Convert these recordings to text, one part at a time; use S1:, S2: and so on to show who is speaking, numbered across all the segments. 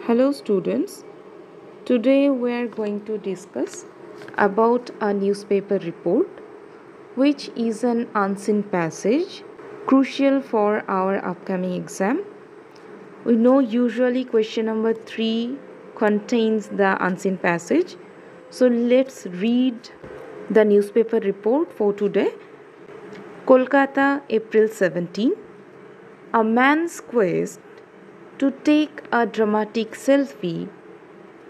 S1: Hello students, today we are going to discuss about a newspaper report which is an unseen passage crucial for our upcoming exam. We know usually question number 3 contains the unseen passage. So let's read the newspaper report for today. Kolkata, April 17. A man's quest to take a dramatic selfie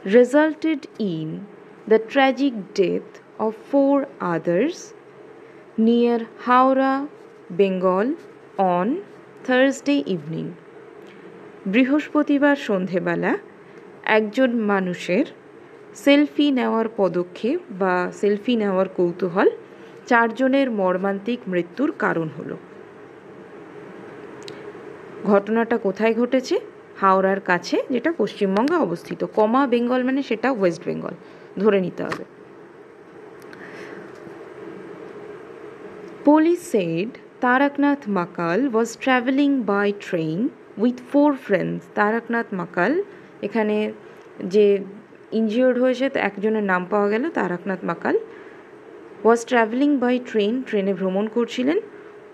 S1: resulted in the tragic death of 4 others near Howrah, Bengal on Thursday evening. বৃহস্পতিবার সন্ধেবেলা একজন মানুষের selfie নেওয়ার পদক্ষেপ বা selfie নেওয়ার কৌতূহল 4 জনের মর্মান্তিক মৃত্যুর কারণ হলো। ঘটনাটা কোথায় ঘটেছে? হাওড়ার কাছে, যেটা পশ্চিমবঙ্গে অবস্থিত। কমা বেঙ্গল মানে সেটা ওয়েস্ট বেঙ্গল ধরে নিতে হবে। Police said Taraknath Makal was travelling by train with 4 friends. Taraknath Makal, এখানে যে ইনজিওর্ড হয়েছে একজনের নাম পাওয়া গেল, তারকনাথ মাকাল, was travelling by train, ট্রেনে ভ্রমণ করছিলেন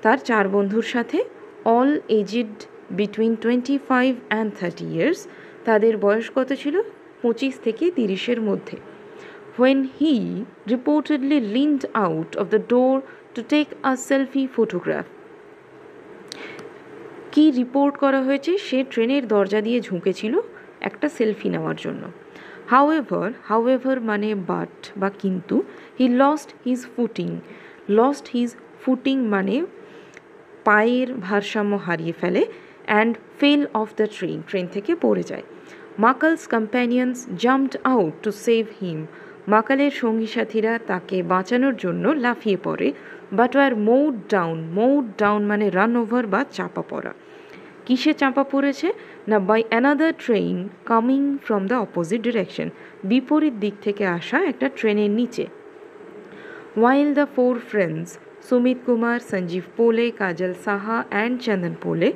S1: তার 4 বন্ধুর সাথে, all aged between 25 and 30 years. তাদের বয়স কত ছিল? 25 থেকে 30-এর মধ্যে। When he reportedly leaned out of the door to take a selfie photograph. কি রিপোর্ট করা হয়েছে? সে ট্রেনের দরজা দিয়ে ঝুঁকেছিল একটা সেলফি নেওয়ার জন্য। However মানে বাট বা কিন্তু, he lost his footing মানে পায়ের ভারসাম্য হারিয়ে ফেলে, and fell off the train, train থেকে পড়ে যায়। Makal's companions jumped out to save him. মাকালের সঙ্গী সাথীরা তাকে বাঁচানোর জন্য লাফিয়ে পড়ে, but were mowed down মানে রান ওভার বা চাপা পড়া। কিসে চাপা পড়েছে? না, by another train coming from the opposite direction, বিপরীত দিক থেকে আসা একটা ট্রেনের নিচে। While the 4 friends Sumit Kumar, Sanjeev Pole, Kajal Saha and Chandan Pole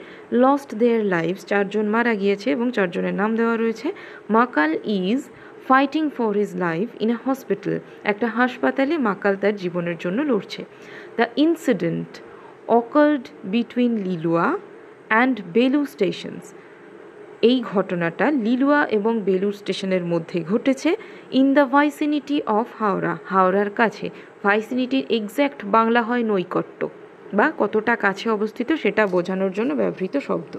S1: lost their lives, 4 জন মারা গিয়েছে এবং 4 জনের নাম দেওয়া রয়েছে। মাকাল is fighting for his life in a hospital, একটা হাসপাতালে মাকাল তার জীবনের জন্য লড়ছে। The incident occurred between Lilua and Belur stations. এই ঘটনাটা লিলুয়া এবং বেলুর স্টেশনের মধ্যে ঘটেছে। ইন দ্য ভাইসিনিটি অফ হাওড়া, হাওড়ার কাছে। ভাইসিনিটির এক্স্যাক্ট বাংলা হয় নৈকট্য বা কতটা কাছে অবস্থিত সেটা বোঝানোর জন্য ব্যবহৃত শব্দ।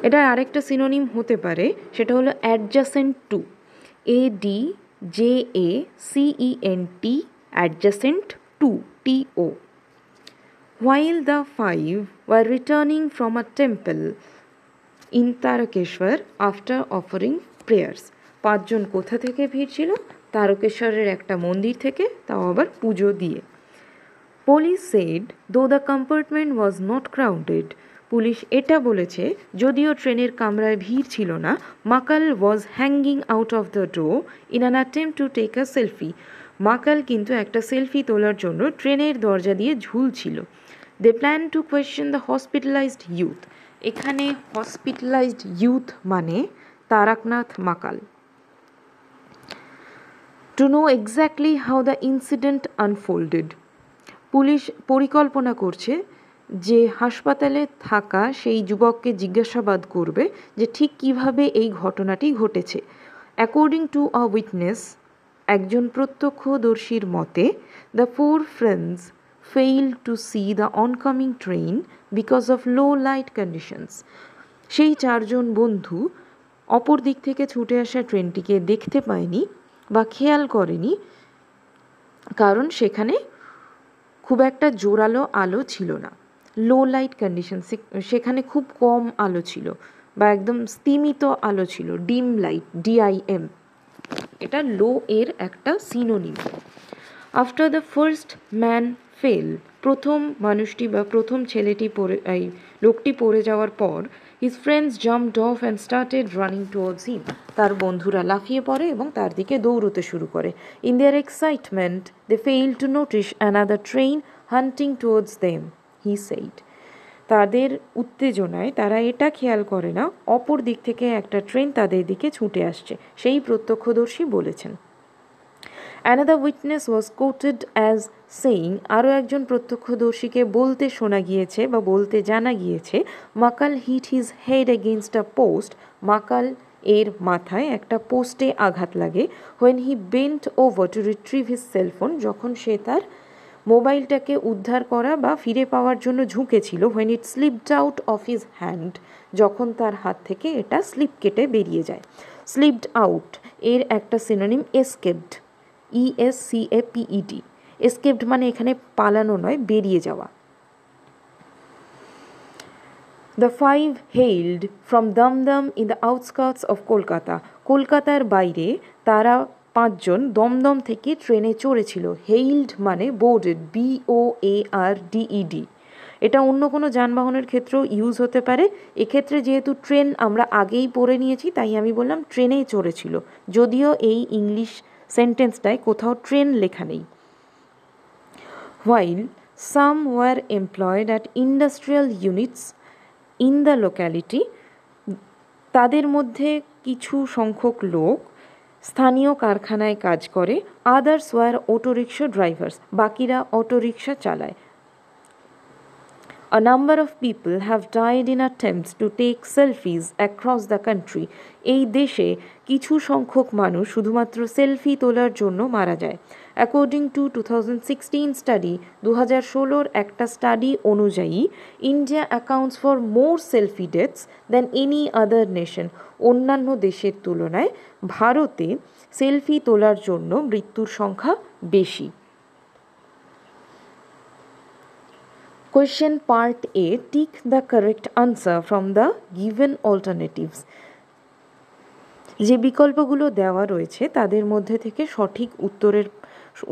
S1: এটার আরেকটা সিনোনিম হতে পারে, সেটা হলো adjacent to, ADJACENT, adjacent to, TO. While the 5 were returning from a temple in Tarakeshwar after offering prayers. 5 জন কোথা থেকে ফিরছিল? তারকেশ্বরের একটা মন্দির থেকে, তাও আবার পুজো দিয়ে। Police said though the compartment was not crowded, police এটা বলেছে যদিও ট্রেনের কামরায় ভিড় ছিল না, মাকাল was hanging out of the door in an attempt to take a selfie. মাকাল কিন্তু একটা সেলফি তোলার জন্য ট্রেনের দরজা দিয়ে ঝুলছিল। They planned to question the hospitalized youth. এখানে হসপিটালাইজড ইউথ মানে Taraknath Makal. To know exactly how the incident unfolded, police পরিকল্পনা করছে যে হাসপাতালে থাকা সেই যুবককে জিজ্ঞাসাবাদ করবে যে ঠিক কিভাবে এই ঘটনাটি ঘটেছে। অ্যাকর্ডিং টু আ উইটনেস, একজন প্রত্যক্ষদর্শীর মতে, the 4 friends failed to see the oncoming train because of low light conditions. সেই 4 জন বন্ধু অপর দিক থেকে ছুটে আসা ট্রেনটিকে দেখতে পায়নি বা খেয়াল করেনি, কারণ সেখানে খুব একটা জোরালো আলো ছিল না। লো লাইট কন্ডিশন, সেখানে খুব কম আলো ছিল বা একদম স্তিমিত আলো ছিল, ডিম লাইট, DIM, এটা লো এর একটা synonym. After the first man fail, প্রথম মানুষটি বা প্রথম ছেলেটি লোকটি পড়ে যাওয়ার পর, his friends jumped of and started running towards হিম, তার বন্ধুরা লাফিয়ে পড়ে এবং তার দিকে দৌড়তে শুরু করে। In their excitement they fail to notice another train hunting towards them, he said. তাদের উত্তেজনায় তারা এটা খেয়াল করে না অপর দিক থেকে একটা ট্রেন তাদের দিকে ছুটে আসছে, সেই প্রত্যক্ষদর্শী বলেছেন। Another witness was quoted as saying, আরও একজন প্রত্যক্ষদর্শীকে বলতে শোনা গিয়েছে বা বলতে জানা গিয়েছে, মাকাল হিট হিজ হেড এগেইনস্ট আ পোস্ট, মাকাল এর মাথায় একটা পোস্টে আঘাত লাগে, when he bent over to retrieve his cell phone, যখন সে তার মোবাইলটাকে উদ্ধার করা বা ফিরে পাওয়ার জন্য ঝুঁকেছিল, when it slipped out of his hand, যখন তার হাত থেকে এটা স্লিপ কেটে বেরিয়ে যায়। স্লিপড আউট এর একটা সিনোনিম এসকেপড, ESCAPED। এসকেপড মানে এখানে পালানো নয়, বেরিয়ে যাওয়া। The five hailed from Damdam in the outskirts of Kolkata. কলকাতার বাইরে তারা পাঁচজন দমদম থেকে ট্রেনে চড়েছিল। হেইল্ড মানে বোর্ডেড, BOARDED। এটা অন্য কোনো যানবাহনের ক্ষেত্রেও ইউজ হতে পারে। এক্ষেত্রে যেহেতু ট্রেন আমরা আগেই পড়ে নিয়েছি তাই আমি বললাম ট্রেনেই চড়েছিল, যদিও এই ইংলিশ সেন্টেন্সটায় কোথাও ট্রেন লেখা নেই। While some were employed at industrial units in the locality, তাদের মধ্যে কিছু সংখ্যক লোক স্থানীয় কারখানায় কাজ করে, আদার্স ওয়ার অটোরিক্সা ড্রাইভার্স, বাকিরা অটোরিক্সা চালায়। A number of people have died in attempts to take selfies across the country. এই দেশে কিছু সংখ্যক মানুষ শুধুমাত্র সেলফি তোলার জন্য মারা যায়। অ্যাকর্ডিং টু 2016 স্টাডি, 2016 একটা স্টাডি অনুযায়ী India accounts for more selfie deaths than any other nation. অন্যান্য দেশের তুলনায় ভারতে সেলফি তোলার জন্য মৃত্যুর সংখ্যা বেশি। Question part A, tick the correct answer from the given alternatives. যে বিকল্পগুলো দেওয়া রয়েছে তাদের মধ্যে থেকে সঠিক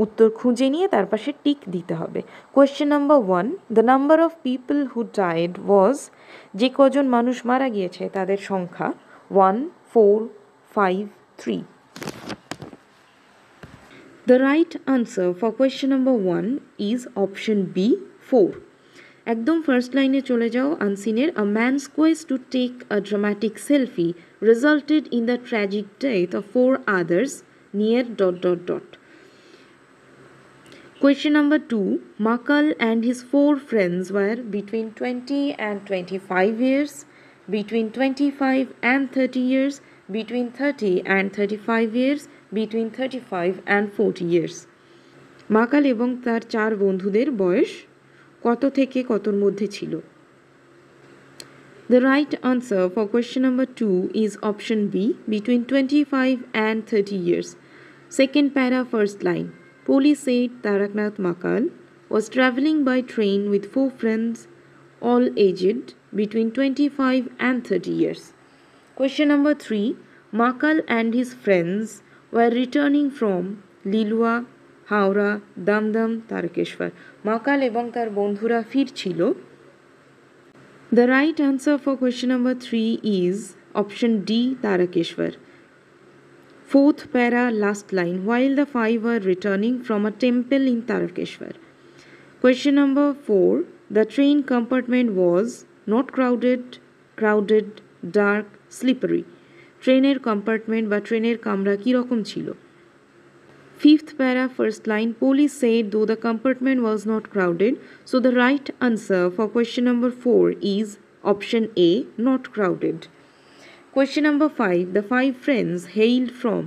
S1: উত্তর খুঁজে নিয়ে তার পাশে টিক দিতে হবে। Question number 1, the number of people who died was, যে কজন মানুষ মারা গিয়েছে তাদের সংখ্যা 1, 4, 5, 3। The right answer for question number 1 is option B, 4. একদম ফার্স্ট লাইনে চলে যাও আনসিনের, a man's quest to take a dramatic selfie resulted in the tragic death of 4 others near ... Question number 2, Makal and his 4 friends were between 20 and 25 years, between 25 and 30 years, between 30 and 35 years, between 35 and 40 years. মাকাল এবং তার 4 বন্ধুদের বয়স কত থেকে কতর মধ্যে ছিল? The right answer for question number 2 is option B, between 25 and 30 years. Second para, first line. Police said Taraknath Makal was travelling by train with 4 friends, all aged between 25 and 30 years. Question number 3, Makal and his friends were returning from Lilua, Howrah, Dumdum, Tarakeswar. মাকাল এবং তার বন্ধুরা ফিরছিল। The right answer for question number 3 is option D, Tarakeshwar. Fourth para, last line, while the 5 were returning from a temple in Tarakeshwar. Question number 4, the train compartment was not crowded, dark, slippery. ট্রেনের compartment বা ট্রেনের কামরা কীরকম ছিল? Fifth para, first line, police said though the compartment was not crowded, so the right answer for question number 4 is option A, not crowded. Question number 5, the 5 friends hailed from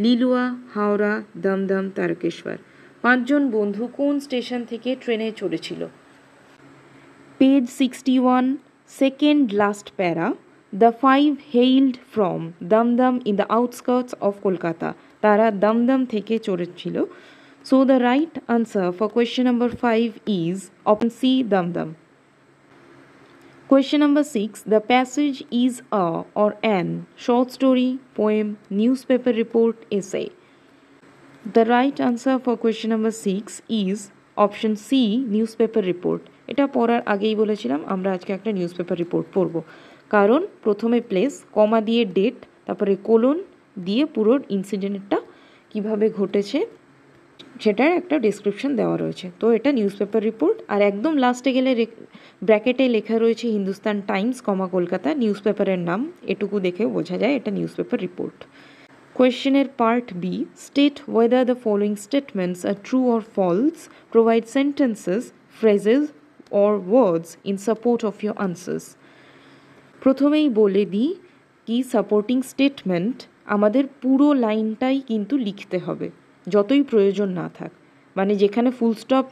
S1: Lilua, Howrah, Damdam, Tarakeshwar. 5 জন বন্ধু কোন station থেকে ট্রেনে চড়েছিল? Page 61, second last para, the 5 hailed from Damdam in the outskirts of Kolkata. তারা দমদম থেকে চড়েছিল। So the right answer for question number 5 is option C, Damdam. Question number 6, the passage is a or an short story, poem, newspaper report, essay. The right answer for question number 6 is option C, newspaper report. এটা পড়ার আগেই বলেছিলাম আমরা আজকে একটা newspaper report পড়ব, কারণ প্রথমে প্লেস, কমা দিয়ে ডেট, তারপরে কোলন দিয়ে পুরো ইনসিডেন্টটা কিভাবে ঘটেছে সেটার একটা ডেসক্রিপশন দেওয়া রয়েছে। তো এটা নিউজ পেপার রিপোর্ট। আর একদম লাস্টে গেলে ব্র্যাকেটে লেখা রয়েছে হিন্দুস্তান টাইমস, কলকাতা, নিউজ পেপারের নাম। এটুকু দেখেও বোঝা যায় এটা নিউজ পেপার রিপোর্ট। কোয়েশ্চেনের part B, state whether the following statements are true or false, provide sentences, phrases or words in support of your answers. প্রথমেই বলে দিই কি সাপোর্টিং স্টেটমেন্ট আমাদের পুরো লাইনটাই কিন্তু লিখতে হবে, যতই প্রয়োজন না থাক। মানে যেখানে ফুল স্টপ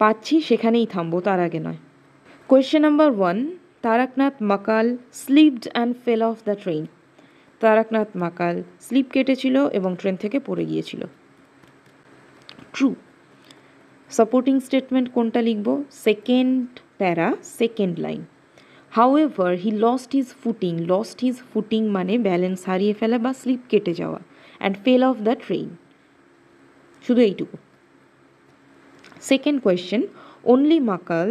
S1: পাচ্ছি সেখানেই থামবো, তার আগে নয়। Question number 1, Taraknath Makal slipped and fell off the train. Taraknath Makal slip কেটেছিল এবং ট্রেন থেকে পড়ে গিয়েছিল। ট্রু। সাপোর্টিং স্টেটমেন্ট কোনটা লিখব? সেকেন্ড প্যারা, second line. However, he lost his footing. Lost his footing মানে ব্যালেন্স হারিয়ে ফেলা বা স্লিপ কেটে যাওয়া। And fell off the train. শুধু এইটুকু। Second question, only Makal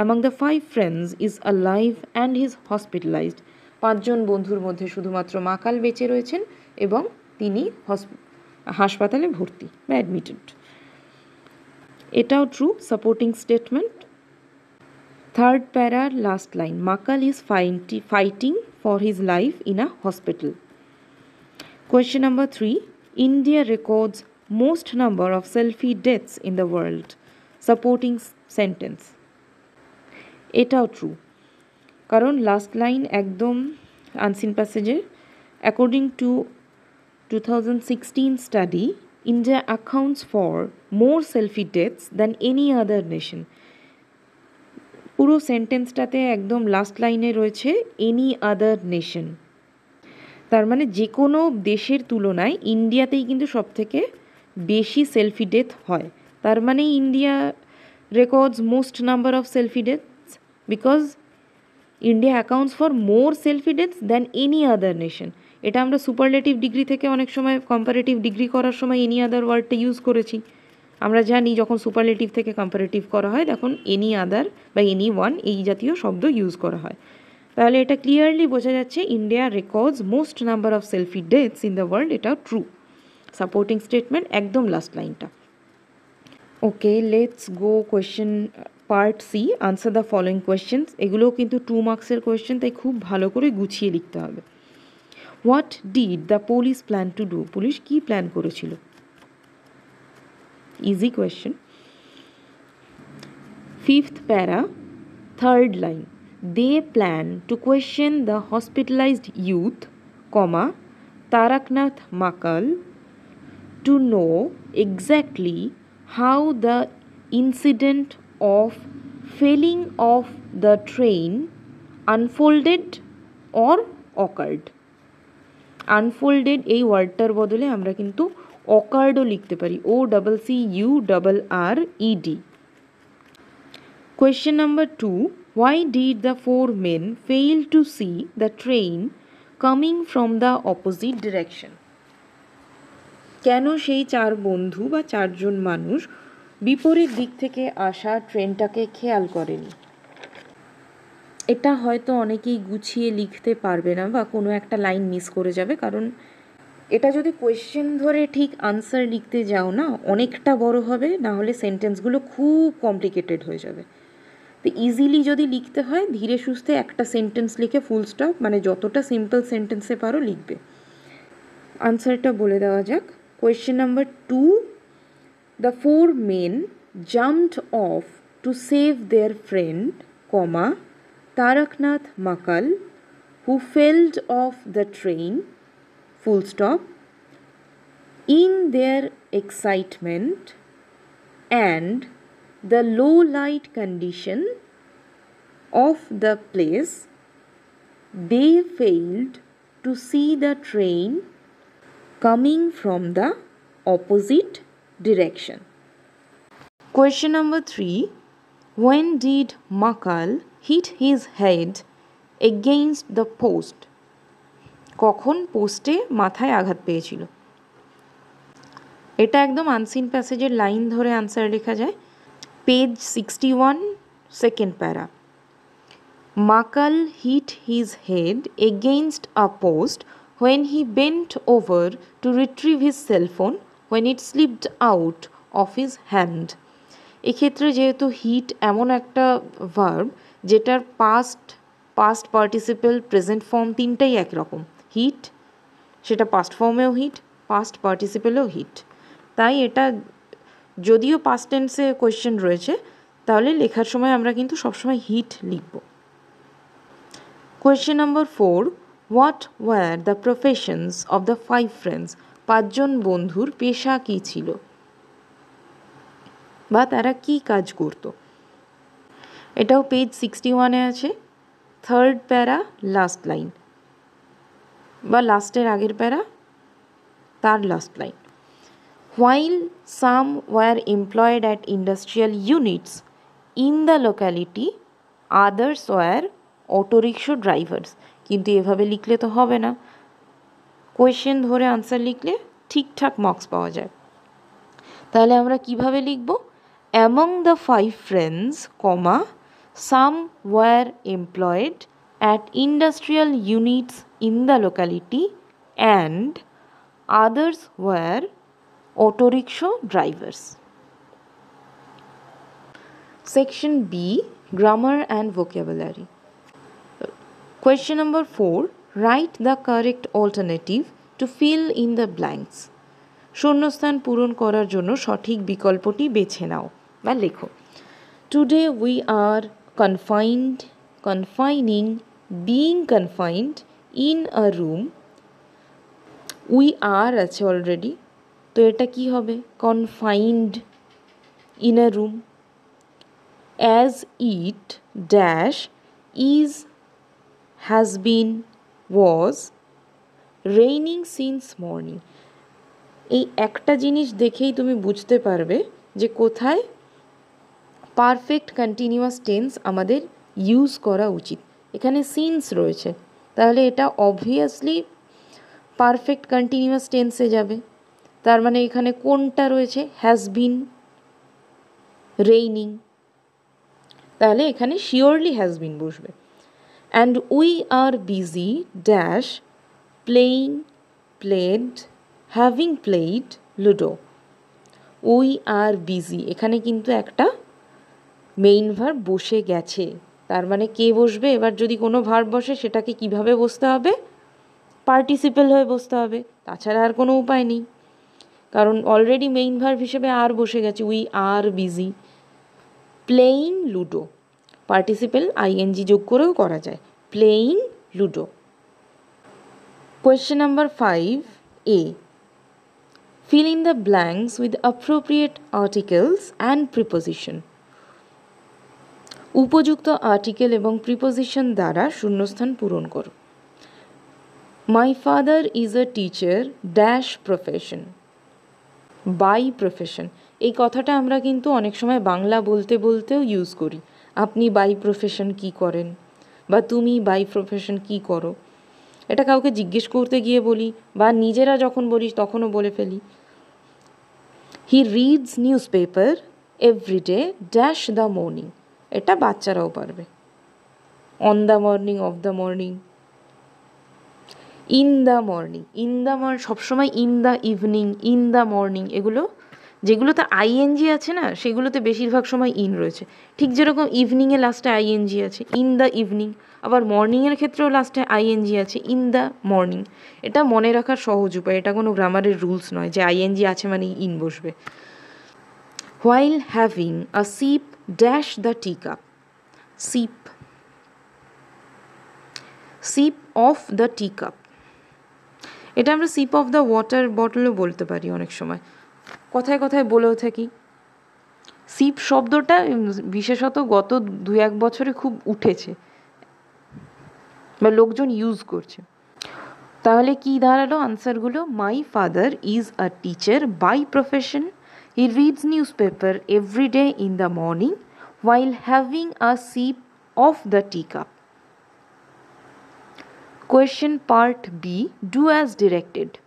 S1: among the 5 friends is alive and is hospitalized. 5 জন বন্ধুর মধ্যে শুধুমাত্র মাকাল বেঁচে রয়েছেন এবং তিনি হাসপাতালে ভর্তি বা অ্যাডমিটেড। এটাও true, supporting statement. Third para, last line. Makal is fighting for his life in a hospital. Question number 3. India records most number of selfie deaths in the world. Supporting sentence. এটাও true, কারণ last line একদম unseen প্যাসেজে। According to 2016 study, India accounts for more selfie deaths than any other nation. পুরো সেন্টেন্সটাতে একদম last লাইনে রয়েছে any other nation. তার মানে যে কোনো দেশের তুলনায় ইন্ডিয়াতেই কিন্তু সবথেকে বেশি সেলফি ডেথ হয়। তার মানে India records most number of selfie deaths because India accounts for more selfie deaths than any other nation. এটা আমরা সুপারলেটিভ ডিগ্রি থেকে অনেক সময় কম্পারেটিভ ডিগ্রি করার সময় এনি আদার ওয়ার্ডটা ইউজ করেছি। আমরা জানি যখন সুপারলেটিভ থেকে কম্পারেটিভ করা হয় তখন এনি আদার বা এনি ওয়ান এই জাতীয় শব্দ ইউজ করা হয়। তাহলে এটা ক্লিয়ারলি বোঝা যাচ্ছে India records most number of selfie deaths in the world. এটাও ট্রু, সাপোর্টিং স্টেটমেন্ট একদম লাস্ট লাইনটা। Okay, let's go question part C, answer the following questions. এগুলোও কিন্তু 2 মার্কসের কোয়েশ্চেন, তাই খুব ভালো করে গুছিয়ে লিখতে হবে। What did the police plan to do? Police কী প্ল্যান করেছিল? Easy question. 5th para, 3rd line. They plan to question the hospitalized youth, Taraknath Makal, to know exactly how the incident of falling off the train unfolded or occurred. Unfolded এই ওয়ার্ডটার বদলে আমরা কিন্তু occurred লিখতে পারি, OCCURRED. Question number 2, why did the 4 men fail to see the train coming from the opposite direction? কেন সেই 4 বন্ধু বা 4 জন মানুষ বিপরীত দিক থেকে আসা ট্রেনটাকে খেয়াল করেনি? এটা হয়তো অনেকেই গুছিয়ে লিখতে পারবে না বা কোনো একটা লাইন মিস করে যাবে, কারণ এটা যদি কোয়েশ্চেন ধরে ঠিক আনসার লিখতে যাও না অনেকটা বড় হবে, না হলে সেন্টেন্সগুলো খুব কমপ্লিকেটেড হয়ে যাবে। তো ইজিলি যদি লিখতে হয় ধীরে সুস্থে একটা সেন্টেন্স লিখে ফুল স্টপ, মানে যতটা সিম্পল সেন্টেন্সে পারো লিখবে। আনসারটা বলে দেওয়া যাক। Question number 2, the 4 men jumped off to save their friend, Taraknath Makal, who fell off the train, full stop, in their excitement and the low light condition of the place, they failed to see the train coming from the opposite direction. Question number 3, when did Makal hit his head against the post? কখন পোস্টে মাথায় আঘাত পেয়েছিল? এটা একদম unseen প্যাসেজের line ধরে answer লেখা যায়। পেজ 61, সেকেন্ড প্যারা। Makal hit his head against a post when he bent over to retrieve his cell phone when it slipped out of his hand. এক্ষেত্রে যেহেতু হিট এমন একটা ভার্ব যেটার পাস্ট পার্টিসিপেল প্রেজেন্ট ফর্ম তিনটাই একরকম, hit সেটা past ফর্মেও hit, past পার্টিসিপেলেও hit, তাই এটা যদিও পাস্ট টেন্সে কোয়েশ্চেন রয়েছে তাহলে লেখার সময় আমরা কিন্তু সবসময় হিট লিখব। Question number 4, what were the professions of the 5 friends? 5 জন বন্ধুর পেশা কী ছিল বা তারা কি কাজ করত? এটাও পেজ 61-এ আছে, 3rd প্যারা লাস্ট লাইন বা লাস্টের আগের প্যারা তার last line. While some were employed at industrial units in the locality, others were auto rickshaw drivers. কিন্তু এভাবে লিখলে তো হবে না, কোয়েশ্চেন ধরে আনসার লিখলে ঠিকঠাক মার্কস পাওয়া যায়। তাহলে আমরা কিভাবে লিখব? Among the 5 friends, some were employed at industrial units in the locality and others were auto rickshaw drivers. Section B, grammar and vocabulary. Question number 4, write the correct alternative to fill in the blanks. শূন্যস্থান পূরণ করার জন্য সঠিক বিকল্পটি বেছে নাও বা লেখো। Today we are being confined in a room. We are আছে অলরেডি, তো এটা কি হবে? Confined in a room. As it dash is has been was raining since morning. এই একটা জিনিস দেখেই তুমি বুঝতে পারবে যে কোথায় পারফেক্ট কন্টিনিউয়াস টেন্স আমাদের ইউজ করা উচিত। এখানে সিন্স রয়েছে, তাহলে এটা অবভিয়াসলি পারফেক্ট কন্টিনিউয়াস টেন্সে যাবে। তার মানে এখানে কোনটা রয়েছে? হ্যাজ বিন, রেইনিং, তাহলে এখানে শিওরলি হ্যাজ বিন বসবে। And we are busy dash playing, played, having played ludo. We are busy, এখানে কিন্তু একটা মেইন ভার্ব বসে গেছে, তার মানে কে বসবে? এবার যদি কোনো ভার্ব বসে সেটাকে কিভাবে বসতে হবে? পার্টিসিপেল হয়ে বসতে হবে, তাছাড়া আর কোনো উপায় নেই, কারণ অলরেডি মেইন ভার্ব হিসেবে আর বসে গেছে, we are busy. Playing ludo, participle ING যোগ করেও করা যায়, playing ludo. Question number 5A, fill in the blanks with appropriate articles and preposition. উপযুক্ত আর্টিকেল এবং প্রিপোজিশন দ্বারা শূন্যস্থান পূরণ করো। My father is a teacher dash profession, by profession. এই কথাটা আমরা কিন্তু অনেক সময় বাংলা বলতে বলতেও ইউজ করি। আপনি বাই প্রফেশন কী করেন বা তুমি বাই প্রফেশন কী করো, এটা কাউকে জিজ্ঞেস করতে গিয়ে বলি বা নিজেরা যখন বলি তখনও বলে ফেলি। He reads news paper everyday dash the morning, এটা বাচ্চারাও পারবে। On the morning, of the morning, in the morning, সবসময় in the evening, in the morning, এগুলো যেগুলোতে আইএনজি আছে না সেগুলোতে বেশিরভাগ সময় ইন রয়েছে। ঠিক যেরকম ইভিনিংয়ে লাস্টে আইএনজি আছে, ইন দ্য ইভিনিং, আবার মর্নিংয়ের ক্ষেত্রেও লাস্টে আইএনজি আছে, ইন দ্য মর্নিং। এটা মনে রাখার সহজ উপায়, এটা কোনো গ্রামারের রুলস নয় যে আইএনজি আছে মানে ইন বসবে। While having a sheep dash the T cup, sheep, sheep of the T cup, এটা আমরা সিপ অফ দ্য ওয়াটার বটলও বলতে পারি, অনেক সময় কথায় কথায় বলেও থাকি। সিপ শব্দটা বিশেষত গত 2-1 বছরে খুব উঠেছে বা লোকজন ইউজ করছে। তাহলে কি দাঁড়ালো আনসারগুলো? My father is a teacher by profession, he reads news paper every day in the morning while having a sip of the teacup. Question part B, do as directed.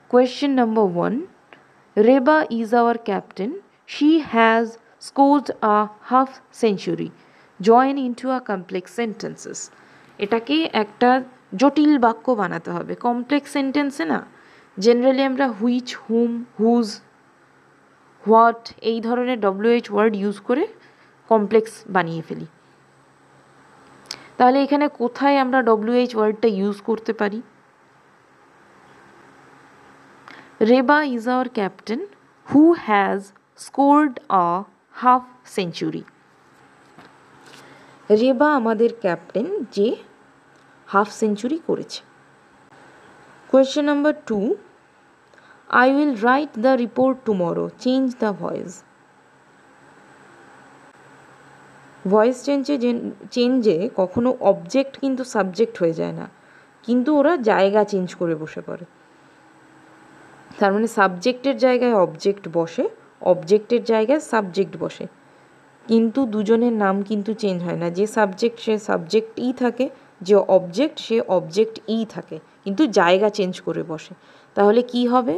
S1: Question number 1, Reba is our captain. She has scored a half century. Join into a complex sentences. এটাকে একটা জটিল বাক্য বানাতে হবে। Complex সেন্টেন্সে না generally আমরা which, hmm, whose, what এই ধরনের WH ওয়ার্ড ইউজ করে কমপ্লেক্স বানিয়ে ফেলি। তাহলে এখানে কোথায় আমরা WH ওয়ার্ডটা ইউজ করতে পারি? Reba is our captain who has scored a half century. Reba আমাদের ক্যাপ্টেন যে হাফ সেঞ্চুরি করেছে। Question number 2, I will write the report tomorrow. Change the voice. Voice চেঞ্জে কখনো অবজেক্ট কিন্তু সাবজেক্ট হয়ে যায় না, কিন্তু ওরা জায়গা চেঞ্জ করে বসে পড়ে। তার মানে সাবজেক্টের জায়গায় অবজেক্ট বসে, অবজেক্টের জায়গায় সাবজেক্ট বসে, কিন্তু দুজনের নাম কিন্তু চেঞ্জ হয় না। যে সাবজেক্ট সে সাবজেক্টই থাকে, যে অবজেক্ট সে অবজেক্টই থাকে, কিন্তু জায়গা চেঞ্জ করে বসে। তাহলে কি হবে?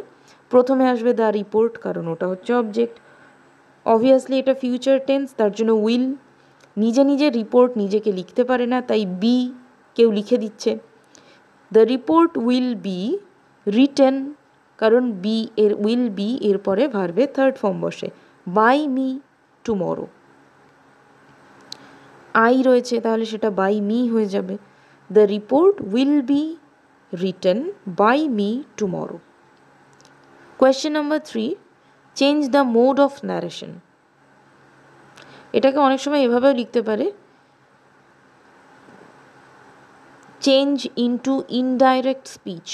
S1: প্রথমে আসবে দ্য রিপোর্ট, কারণ ওটা হচ্ছে অবজেক্ট। অবভিয়াসলি এটা ফিউচার টেন্স, তার জন্য উইল। নিজে নিজে রিপোর্ট নিজেকে লিখতে পারে না, তাই বি কেউ লিখে দিচ্ছে। The report will be written, কারণ বি এর উইল বি এরপরে ভার্বে থার্ড ফর্ম বসে, বাই মি টুমরো। আই রয়েছে, তাহলে সেটা বাই মি হয়ে যাবে। The report will be written by me tomorrow. Question number 3, change the mode of narration. এটাকে অনেক সময় এভাবেও লিখতে পারে, চেঞ্জ ইনটু ইনডাইরেক্ট স্পিচ,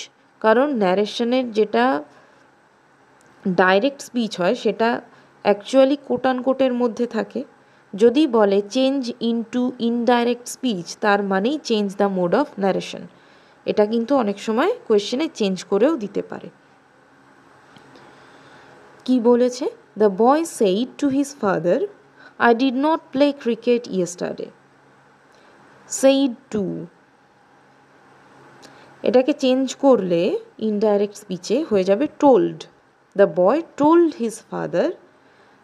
S1: কারণ ন্যারেশনের যেটা ডাইরেক্ট স্পিচ হয় সেটা অ্যাকচুয়ালি কোট আনকোটের মধ্যে থাকে। যদি বলে চেঞ্জ ইনটু ইনডাইরেক্ট স্পিচ, তার মানেই change the mode of narration. এটা কিন্তু অনেক সময় কোয়েশ্চেনে চেঞ্জ করেও দিতে পারে। কি বলেছে? The boy said to his father, I did not play cricket yesterday. Said to, এটাকে চেঞ্জ করলে ইনডাইরেক্ট স্পিচে হয়ে যাবে told. The boy told his father.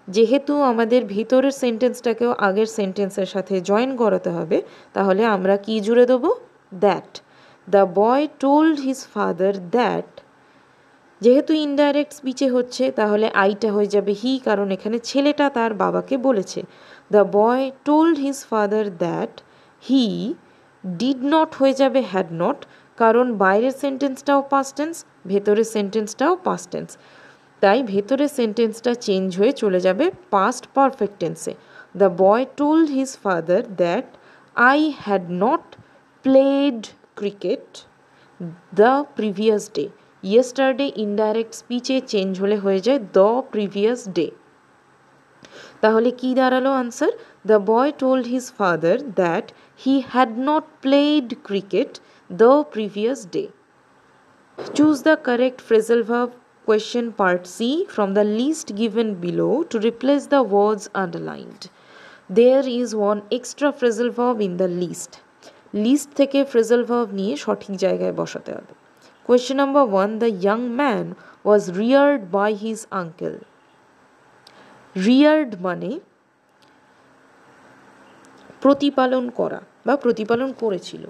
S1: যেহেতু আমাদের ভিতরের সেন্টেন্সটাকেও আগের সেন্টেন্সের সাথে জয়েন করাতে হবে, তাহলে আমরা কি জুড়ে দেবো? That. The boy told his father that. যেহেতু ইনডাইরেক্ট স্পিচে হচ্ছে, তাহলে আইটা হয়ে যাবে হি, কারণ এখানে ছেলেটা তার বাবাকে বলেছে। The boy told his father that he did not হয়ে যাবে হ্যাড নট, কারণ বাইরের সেন্টেন্সটাও পাস্ট টেন্স, ভেতরের সেন্টেন্সটাও পাস্ট টেন্স, তাই ভেতরের সেন্টেন্সটা চেঞ্জ হয়ে চলে যাবে পাস্ট পারফেক্ট টেন্সে। The boy told his father that I had not played cricket the previous day. Yesterday indirect স্পিচে চেঞ্জ হলে হয়ে যায় দ্য প্রিভিয়াস ডে। তাহলে কি দাঁড়ালো answer? The boy told his father that he had not played cricket the previous day. Choose the correct phrasal verb question part C from the list given below to replace the words underlined. There is one extra phrasal verb in the list. List থেকে phrasal verb নিয়ে সঠিক জায়গায় বসাতে হবে। Question number 1, the young man was reared by his uncle. Reared মানে প্রতিপালন করা বা প্রতিপালন করেছিল।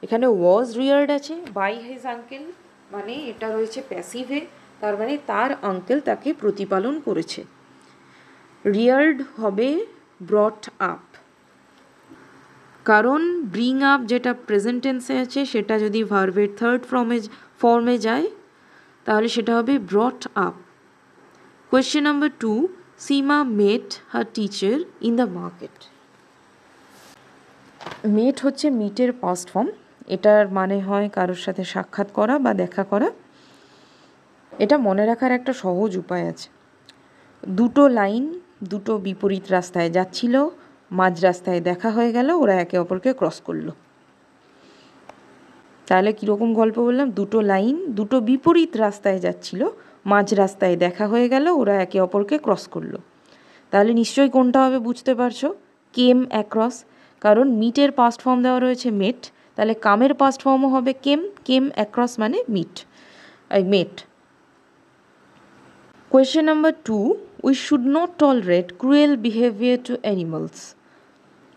S1: এখানে was reared আছে, by his uncle মানে এটা রয়েছে প্যাসিভে, তার মানে তার আঙ্কেল তাকে প্রতিপালন করেছে। রিয়ার্ড হবে ব্রট আপ, কারণ ব্রিং আপ যেটা প্রেজেন্ট টেন্সে আছে সেটা যদি ভার্বের থার্ড ফর্মে যায় তাহলে সেটা হবে brought up. Question number 2, Seema met her teacher in the market. Met হচ্ছে মিটের পাস্ট ফর্ম, এটার মানে হয় কারোর সাথে সাক্ষাৎ করা বা দেখা করা। এটা মনে রাখার একটা সহজ উপায় আছে। দুটো লাইন দুটো বিপরীত রাস্তায় যাচ্ছিল, মাঝ রাস্তায় দেখা হয়ে গেল, ওরা একে অপরকে ক্রস করলো। তাহলে কীরকম গল্প বললাম? দুটো লাইন দুটো বিপরীত রাস্তায় যাচ্ছিল, মাঝ রাস্তায় দেখা হয়ে গেল, ওরা একে অপরকে ক্রস করলো। তাহলে নিশ্চয়ই কোনটা হবে বুঝতে পারছো? কেম অ্যাক্রস, কারণ মিটের পাস্ট ফর্ম দেওয়া রয়েছে মেট, তাহলে কামের পাস্ট ফর্মও হবে কেম। কেম অ্যাক্রস মানে মেট। Question number 2, we should not tolerate cruel behavior to animals.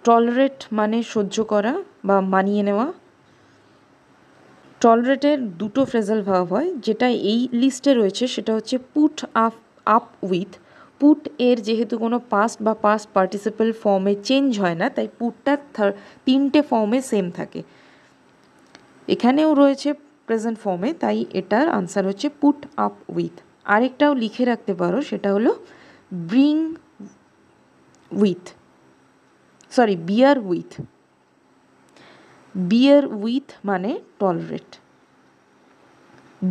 S1: Tolerate মানে সহ্য করা বা মানিয়ে নেওয়া, টলারেটের দুটো ফ্রেজাল ভার্ব হয়, যেটা এই লিস্টে রয়েছে সেটা হচ্ছে পুট আপ উইথ। পুট এর যেহেতু কোনো পাস্ট বা পাস্ট পার্টিসিপাল ফর্মে চেঞ্জ হয় না, তাই পুটটা তিনটে ফর্মে সেম থাকে। এখানেও রয়েছে প্রেজেন্ট ফর্মে, তাই এটার আনসার হচ্ছে পুট আপ উইথ। আরেকটাও লিখে রাখতে পারো, সেটা হলো bring with, sorry bear with. Bear with মানে tolerate,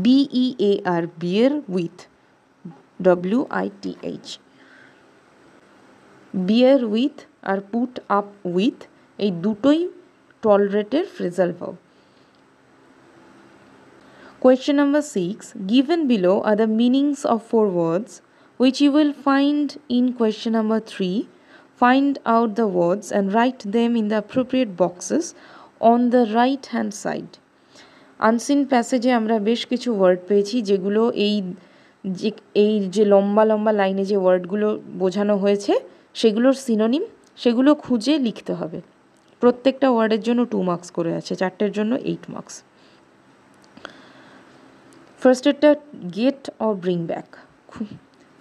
S1: BEAR, bear with, WITH। Bear with আর পুট আপ উইথ এই দুটোই টলারেটের phrasal verb. Question number 6. Given below are the meanings of 4 words which you will find in question number 3. Find out the words and write them in the appropriate boxes on the right hand side. Unseen প্যাসেজে আমরা বেশ কিছু word পেয়েছি, যেগুলো এই যে লম্বা লম্বা লাইনে যে ওয়ার্ডগুলো বোঝানো হয়েছে সেগুলোর সিনোনিম, সেগুলো খুঁজে লিখতে হবে। প্রত্যেকটা ওয়ার্ডের জন্য 2 মার্কস করে আছে, 4টের জন্য 8 মার্কস। ফার্স্ট একটা গেট অর ব্রিং ব্যাক,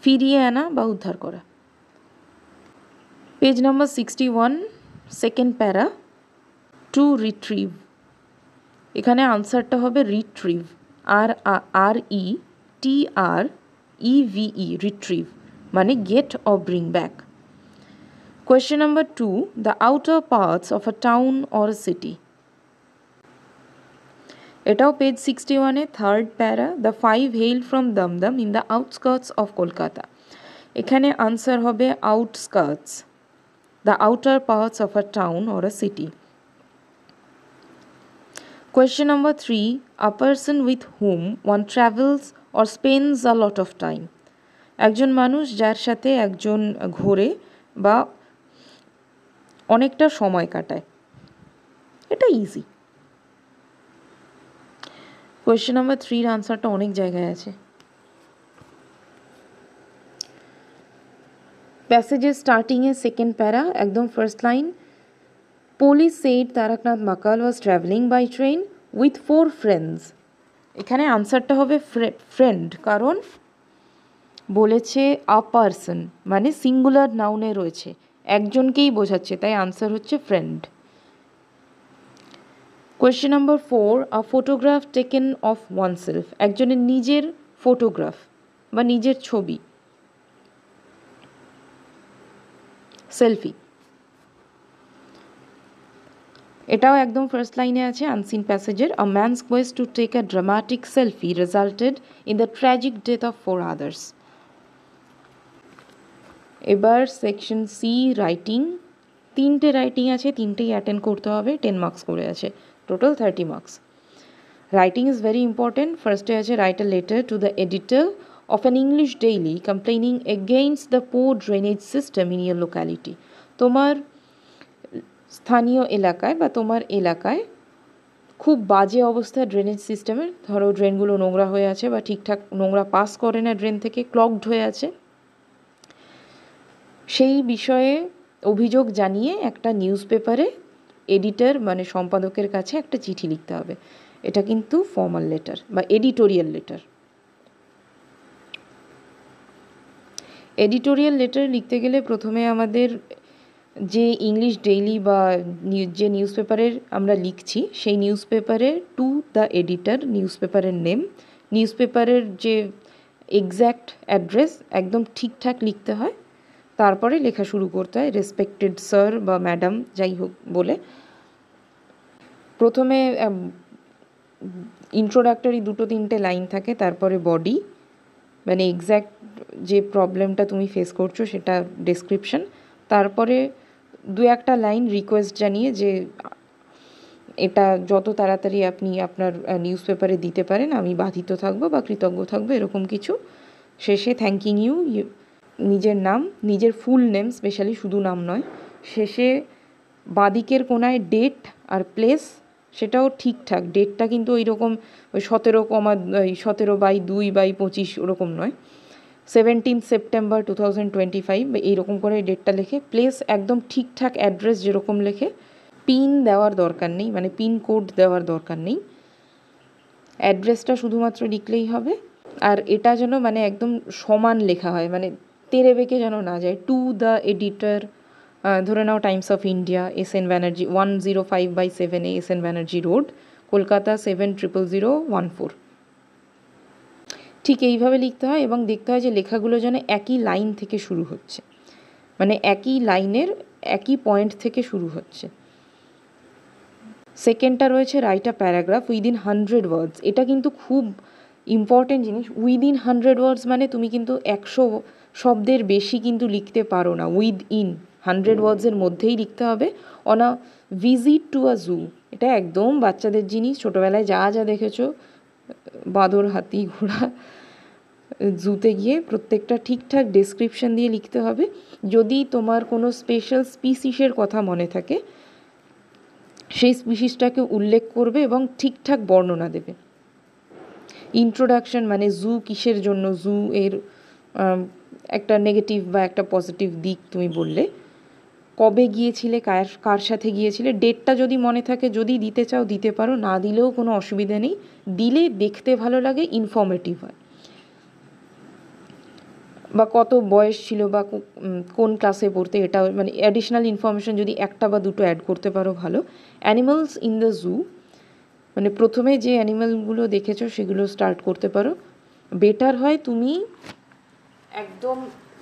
S1: ফিরিয়ে আনা বা উদ্ধার করা। Page number 61, second para, to retrieve. এখানে আনসারটা হবে রিট্রিভ, RETREVE, রিট্রিভ মানে get or bring back. Question number 2, the outer parts of a town or a city. এটাও পেজ 61-এ, third para, the 5 hail from Dumdum in the outskirts of Kolkata. এখানে answer হবে outskirts, the outer parts of a town or a city. Question number 3, a person with whom one travels or spends a lot of time. একজন মানুষ যার সাথে একজন ঘোরে বা অনেকটা সময় কাটায়। এটা ইজি। কোয়েশ্চেন নাম্বার 3-র আনসারটা অনেক জায়গায় আছে। প্যাসেজের স্টার্টিংয়ে সেকেন্ড প্যারা, একদম first line, police said Taraknath Makal was travelling by train with 4 friends. এখানে আনসারটা হবে ফ্রেন্ড, কারণ বলেছে আ পারসন মানে সিঙ্গুলার নাউনে রয়েছে, একজনকেই বোঝাচ্ছে, তাই আনসার হচ্ছে friend. Question number 4, a photograph taken of oneself. একজনের নিজের ফটোগ্রাফ বা নিজের ছবি, সেলফি। এটাও একদম ফার্স্ট লাইনে আছে আনসিন প্যাসেজের, a man's quest to take a dramatic selfie resulted in the tragic death of 4 others. এবার সেকশন সি, রাইটিং। 3টে রাইটিং আছে, 3টেই অ্যাটেন্ড করতে হবে, 10 মার্কস করে আছে, total 30 marks. Writing is very important. ফার্স্টে আছে write a letter to the editor of an English daily complaining against the poor drainage system in your locality. তোমার স্থানীয় এলাকায় বা তোমার এলাকায় খুব বাজে অবস্থা ড্রেনেজ সিস্টেমের, ধরো ড্রেনগুলো নোংরা হয়ে আছে বা ঠিকঠাক নোংরা পাস করে না ড্রেন থেকে, ক্লগড হয়ে আছে, সেই বিষয়ে অভিযোগ জানিয়ে একটা নিউজ পেপারে এডিটর মানে সম্পাদকের কাছে একটা চিঠি লিখতে হবে। এটা কিন্তু ফর্মাল লেটার বা এডিটোরিয়াল লেটার। এডিটোরিয়াল লেটার লিখতে গেলে প্রথমে আমাদের যে ইংলিশ ডেইলি বা যে নিউজ পেপারের আমরা লিখছি সেই নিউজ পেপারে টু দ্য এডিটর নিউজ পেপারের নেম, নিউজ পেপারের যে এক্স্যাক্ট অ্যাড্রেস একদম ঠিকঠাক লিখতে হয়, তারপরে লেখা শুরু করতে হয় রেসপেক্টেড স্যার বা ম্যাডাম যাই হোক বলে। প্রথমে ইন্ট্রোডাক্টরি 2-3টে লাইন থাকে, তারপরে বডি মানে এক্স্যাক্ট যে প্রবলেমটা তুমি ফেস করছো সেটা ডেসক্রিপশন, তারপরে 2-একটা লাইন রিকোয়েস্ট জানিয়ে যে এটা যত তাড়াতাড়ি আপনি আপনার নিউজ পেপারে দিতে পারেন আমি বাধিত থাকবো বা কৃতজ্ঞ থাকবো, এরকম কিছু। শেষে থ্যাঙ্কিং ইউ, নিজের নাম, নিজের ফুল নেম স্পেশালি, শুধু নাম নয়। শেষে বাঁদিকের কোনায় ডেট আর প্লেস, সেটাও ঠিকঠাক, ডেটটা কিন্তু ওই রকম ওই 17/2/25 ওরকম নয়, 17 সেপ্টেম্বর 2025 এইরকম করে ডেটটা লেখে। প্লেস একদম ঠিকঠাক অ্যাড্রেস যেরকম লেখে, পিন দেওয়ার দরকার নেই, মানে পিন কোড দেওয়ার দরকার নেই। অ্যাড্রেসটা শুধুমাত্র লিখলেই হবে। আর এটা যেন মানে একদম সমান লেখা হয়, মানে তেরে বেঁকে যেন না যায়। টু দ্য এডিটর, ধরে নাও Times of India, SN Banerjee, 105/7 SN Banerjee road, Kolkata 7000114। ঠিক এইভাবে লিখতে হয় এবং দেখতে হয় যে লেখাগুলো যেন একই লাইন থেকে শুরু হচ্ছে, মানে একই লাইনের একই পয়েন্ট থেকে শুরু হচ্ছে। সেকেন্ডটা রয়েছে রাইট আ প্যারাগ্রাফ উইদিন 100 ওয়ার্ডস। এটা কিন্তু খুব ইম্পর্টেন্ট জিনিস। উইদিন 100 ওয়ার্ডস মানে তুমি কিন্তু 100 শব্দের বেশি কিন্তু লিখতে পারো না। উইদিন 100 ওয়ার্ডসের মধ্যেই লিখতে হবে। On a visit to a zoo, এটা একদম বাচ্চাদের জিনিস, ছোটোবেলায় যা যা দেখেছো, বাঁদর, হাতি, ঘোড়া, জুতে গিয়ে প্রত্যেকটা ঠিকঠাক ডেসক্রিপশন দিয়ে লিখতে হবে। যদি তোমার কোনো স্পেশাল স্পিসিসের কথা মনে থাকে, সেই স্পিসিসটাকে উল্লেখ করবে এবং ঠিকঠাক বর্ণনা দেবে। ইন্ট্রোডাকশন মানে জু কিসের জন্য, জু এর একটা নেগেটিভ বা একটা পজিটিভ দিক তুমি বললে। কবে গিয়েছিলে, কার সাথে গিয়েছিলে, ডেটটা যদি মনে থাকে, যদি দিতে চাও দিতে পারো, না দিলেও কোনো অসুবিধা নেই। দিলে দেখতে ভালো লাগে, ইনফর্মেটিভ হয়। বা কত বয়স ছিল বা কোন ক্লাসে পড়তে, এটা মানে অ্যাডিশনাল ইনফরমেশন যদি একটা বা দুটো অ্যাড করতে পারো ভালো। অ্যানিমালস ইন দ্য জু, মানে প্রথমে যে অ্যানিমালগুলো দেখেছো সেগুলো স্টার্ট করতে পারো। বেটার হয় তুমি একদম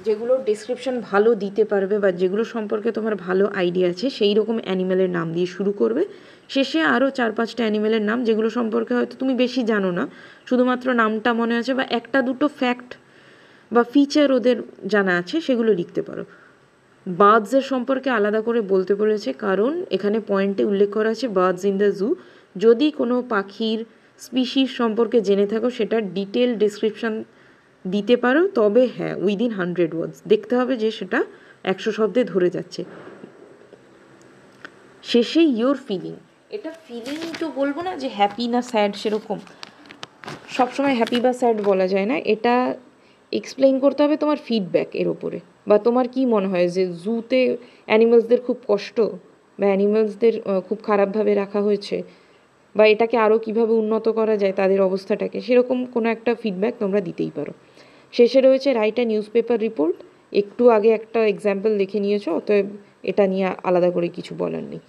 S1: যেগুলো ডেসক্রিপশন ভালো দিতে পারবে বা যেগুলো সম্পর্কে তোমার ভালো আইডিয়া আছে সেই রকম অ্যানিমেলের নাম দিয়ে শুরু করবে। শেষে আরও 4-5টা অ্যানিমেলের নাম যেগুলো সম্পর্কে হয়তো তুমি বেশি জানো না, শুধুমাত্র নামটা মনে আছে বা একটা দুটো ফ্যাক্ট বা ফিচার ওদের জানা আছে, সেগুলো লিখতে পারো। বার্ডসের সম্পর্কে আলাদা করে বলতে বলেছে, কারণ এখানে পয়েন্টে উল্লেখ করা আছে বার্ডস ইন দ্য জু। যদি কোনো পাখির স্পিসিস সম্পর্কে জেনে থাকো সেটার ডিটেল ডেসক্রিপশান দিতে পারো, তবে হ্যাঁ উইদিন 100 ওয়ার্ডস দেখতে হবে যে সেটা 100 শব্দে ধরে যাচ্ছে। শেষে ইয়োর ফিলিং, এটা ফিলিং তো বলবো না যে হ্যাপি না স্যাড, সেরকম সবসময় হ্যাপি বা স্যাড বলা যায় না। এটা এক্সপ্লেইন করতে হবে তোমার ফিডব্যাক এর ওপরে, বা তোমার কি মনে হয় যে জুতে অ্যানিমালসদের খুব কষ্ট বা অ্যানিমালসদের খুব খারাপভাবে রাখা হয়েছে, বা এটাকে আরও কীভাবে উন্নত করা যায় তাদের অবস্থাটাকে, সেরকম কোনো একটা ফিডব্যাক তোমরা দিতেই পারো। শেষে রয়েছে write a news paper report. একটু আগে একটা এক্সাম্পল দেখে নিয়েছো, অতএব এটা নিয়ে আলাদা করে কিছু বলার নেই।